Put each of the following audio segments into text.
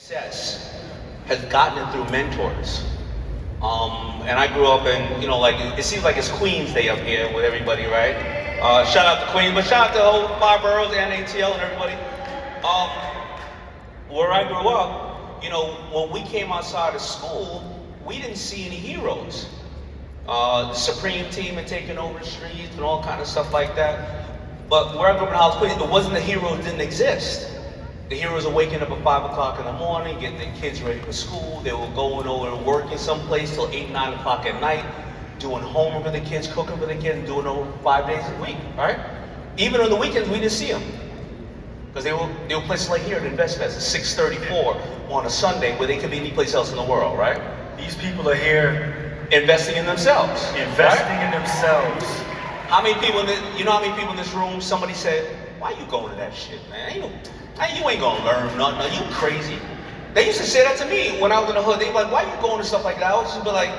Success has gotten it through mentors. And I grew up in, like, it seems like it's Queens Day up here with everybody, right? Shout out to Queens, but shout out to the whole 5 boroughs and ATL and everybody. Where I grew up, when we came outside of school, we didn't see any heroes. The Supreme team had taken over the streets and all kind of stuff like that. But where I grew up in Hollis, Queens, it wasn't the heroes didn't exist. The heroes are waking up at 5 o'clock in the morning, getting their kids ready for school. They were going over and working someplace till 8, 9 o'clock at night, doing homework for the kids, cooking for the kids, and doing it over 5 days a week, right? Even on the weekends, we didn't see them. Because they were places like here at Investfest at 6:34 on a Sunday where they could be any place else in the world, right? These people are here investing in themselves. Investing in themselves. How many people how many people in this room, somebody said, why you going to that shit, man? You ain't gonna learn nothing. Are you crazy? They used to say that to me when I was in the hood. They were like, why you going to stuff like that? I would just be like,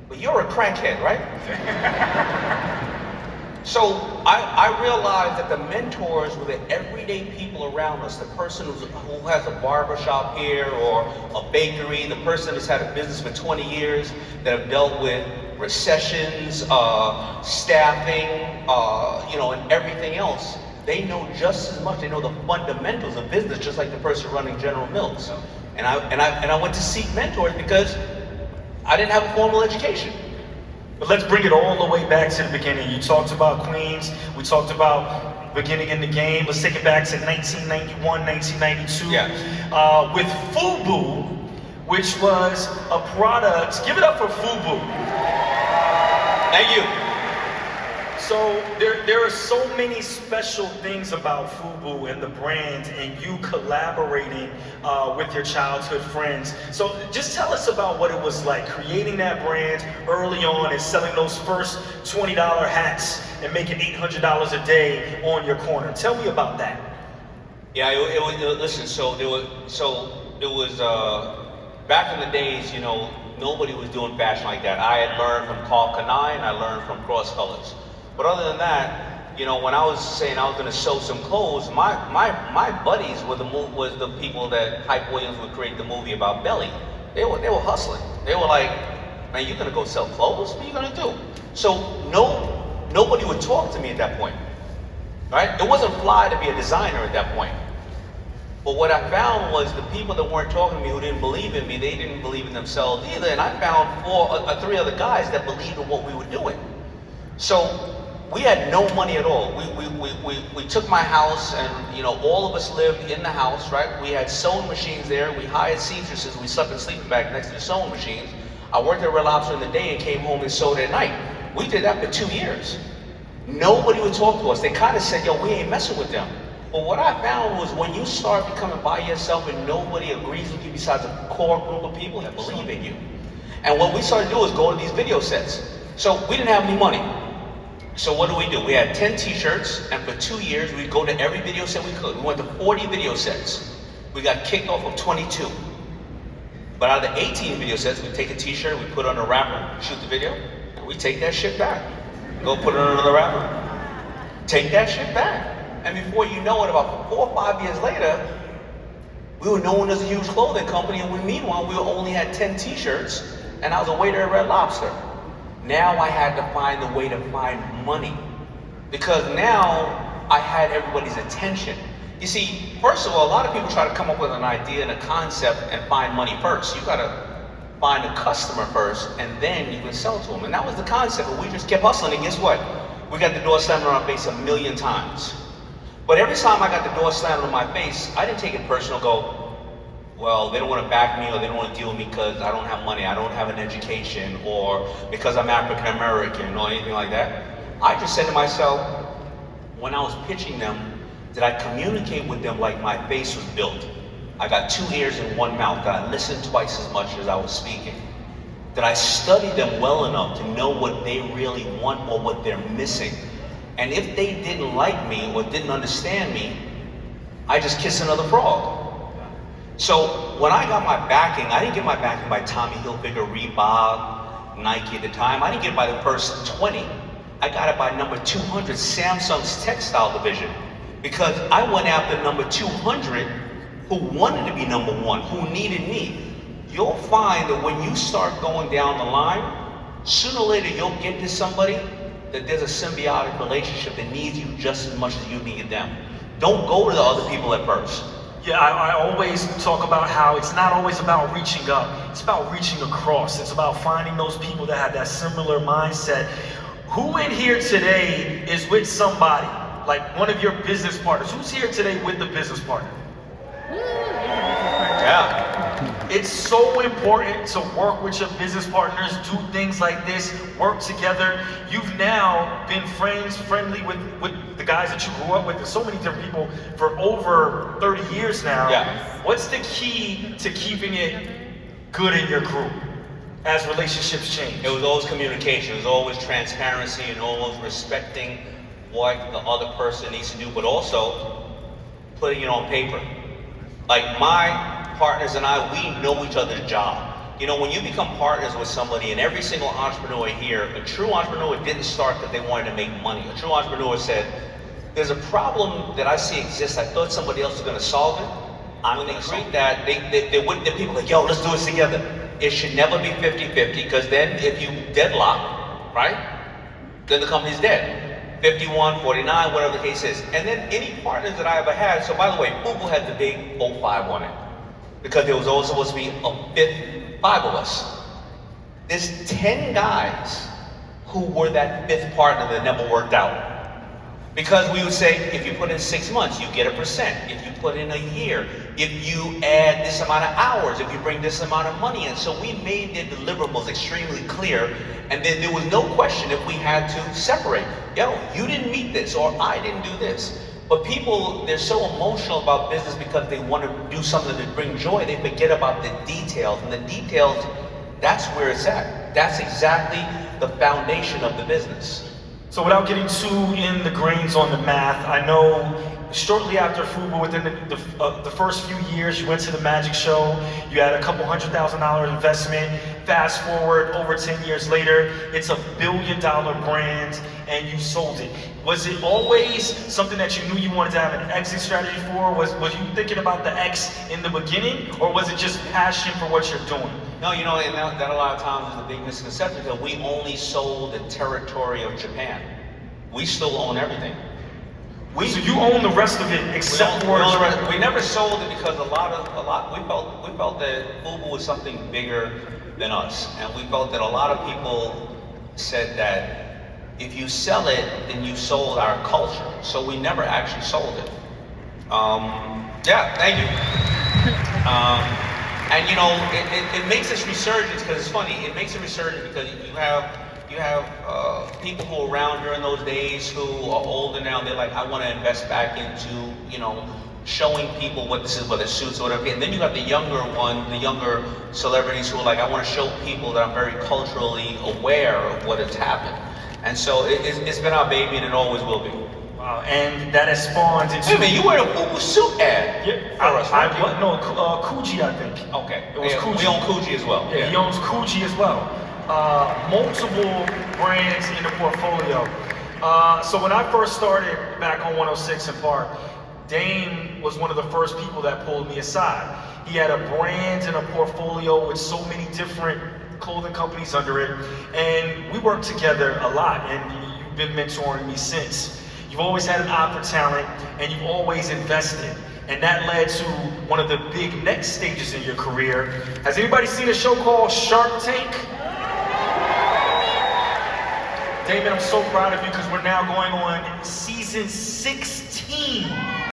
but you're a crackhead, right? So I realized that the mentors were the everyday people around us. The person who has a barbershop here or a bakery, the person that's had a business for 20 years that have dealt with recessions, staffing, and everything else. They know just as much. They know the fundamentals of business, just like the person running General Mills. And I went to seek mentors because I didn't have a formal education. But let's bring it all the way back to the beginning. You talked about Queens. We talked about beginning in the game. Let's take it back to 1991, 1992. Yeah. With FUBU, which was a product. Give it up for FUBU. Thank you. So there are so many special things about FUBU and the brand and you collaborating with your childhood friends. So just tell us about what it was like creating that brand early on and selling those first $20 hats and making $800 a day on your corner. Tell me about that. Yeah, it was, listen, it was back in the days, nobody was doing fashion like that. I had learned from Carl Kanai and I learned from Cross Colors. But other than that, when I was saying I was going to sew some clothes, my buddies was the people that Hype Williams would create the movie about Belly. They were hustling. They were like, man, you're going to go sell clothes? What are you going to do? So nobody would talk to me at that point, right? It wasn't fly to be a designer at that point. But what I found was the people that weren't talking to me, who didn't believe in me, they didn't believe in themselves either. And I found 3 other guys that believed in what we were doing. So we had no money at all. We took my house and, all of us lived in the house, right? We had sewing machines there. We hired seamstresses. We slept in sleeping bags next to the sewing machines. I worked at Red Lobster in the day and came home and sewed at night. We did that for 2 years. Nobody would talk to us. They kind of said, yo, we ain't messing with them. But what I found was when you start becoming by yourself and nobody agrees with you besides a core group of people that believe in you. And what we started to do is go to these video sets. So we didn't have any money. So what do? We had 10 t-shirts, and for 2 years, we'd go to every video set we could. We went to 40 video sets. We got kicked off of 22. But out of the 18 video sets, we'd take a t-shirt, we put on a wrapper, shoot the video, and we take that shit back. Go put it on another wrapper. Take that shit back. And before you know it, about 4 or 5 years later, we were known as a huge clothing company, and meanwhile, we only had 10 t-shirts, and I was a waiter at Red Lobster. Now I had to find a way to find money because now I had everybody's attention. You see, first of all, a lot of people try to come up with an idea and a concept and find money first. You gotta find a customer first and then you can sell to them. And that was the concept, but we just kept hustling and guess what? We got the door slammed on our face 1,000,000 times. But every time I got the door slammed on my face, I didn't take it personal, go, well, they don't want to back me or they don't want to deal with me because I don't have money, I don't have an education, or because I'm African American or anything like that. I just said to myself, when I was pitching them, did I communicate with them like my face was built? I got 2 ears and 1 mouth. Did I listen twice as much as I was speaking? Did I study them well enough to know what they really want or what they're missing? And if they didn't like me or didn't understand me, I just kissed another frog. So when I got my backing, I didn't get my backing by Tommy Hilfiger, Reebok, Nike at the time. I didn't get it by the first 20. I got it by number 200, Samsung's textile division. Because I went after number 200 who wanted to be number one, who needed me. You'll find that when you start going down the line, sooner or later you'll get to somebody that there's a symbiotic relationship that needs you just as much as you need them. Don't go to the other people at first. Yeah, I always talk about how it's not always about reaching up, it's about reaching across. It's about finding those people that have that similar mindset. Who in here today is with somebody, like one of your business partners? Who's here today with the business partner? Yeah. It's so important to work with your business partners, do things like this, work together. You've now been friendly with the guys that you grew up with, and so many different people for over 30 years now. Yeah. What's the key to keeping it good in your group as relationships change? It was always communication, it was always transparency, and always respecting what the other person needs to do, but also putting it on paper. Like my partners and I, we know each other's job. You know, when you become partners with somebody, and every single entrepreneur here, a true entrepreneur didn't start because they wanted to make money. A true entrepreneur said, there's a problem that I see exists, I thought somebody else was gonna solve it. I'm gonna create that. They wouldn't, the people like, yo, let's do this together. It should never be 50-50, because then if you deadlock, right, then the company's dead. 51, 49, whatever the case is. And then any partners that I ever had, so by the way, FUBU had the big 05 on it, because there was always supposed to be a fifth 5 of us. There's 10 guys who were that fifth partner that never worked out. Because we would say, if you put in 6 months, you get 1%. If you put in a year, if you add this amount of hours, if you bring this amount of money in. So we made the deliverables extremely clear, and then there was no question if we had to separate. Yo, you didn't meet this, or I didn't do this. But people, they're so emotional about business because they want to do something to bring joy, they forget about the details. And the details, that's where it's at. That's exactly the foundation of the business. So without getting too in the grains on the math, I know shortly after FUBU, within the first few years, you went to the magic show, you had a couple $100,000 investment. Fast forward, over 10 years later, it's a $1 billion brand, and you sold it. Was it always something that you knew you wanted to have an exit strategy for? Was you thinking about the X in the beginning, or was it just passion for what you're doing? No, you know, and that a lot of times is a big misconception, that we only sold the territory of Japan. We still own everything. So you own the rest of it except for Japan? We never sold it because we felt that FUBU was something bigger than us, and we felt that a lot of people said that if you sell it, then you sold our culture. So we never actually sold it. Yeah, thank you. And you know, it makes this resurgence, because it's funny. It makes a resurgence because you have people who were around during those days who are older now. They're like, I want to invest back into, you know, showing people what this is, whether it's suits or whatever. And then you have the younger celebrities who are like, I want to show people that I'm very culturally aware of what has happened. And so it's been our baby, and it always will be. Wow, and that has spawned into... Hey man, you wear a FUBU suit ad. Yeah, Kuji, I think. Okay, it was Kuji. We own Kuji as well. Yeah, he owns Kuji as well. Multiple brands in the portfolio. So when I first started back on 106 in Park, Dame was one of the first people that pulled me aside. He had a brand and a portfolio with so many different clothing companies under it, and we worked together a lot, and you've been mentoring me since. You've always had an eye for talent, and you've always invested, and that led to one of the big next stages in your career. Has anybody seen a show called Shark Tank? Daymond, I'm so proud of you, because we're now going on season 16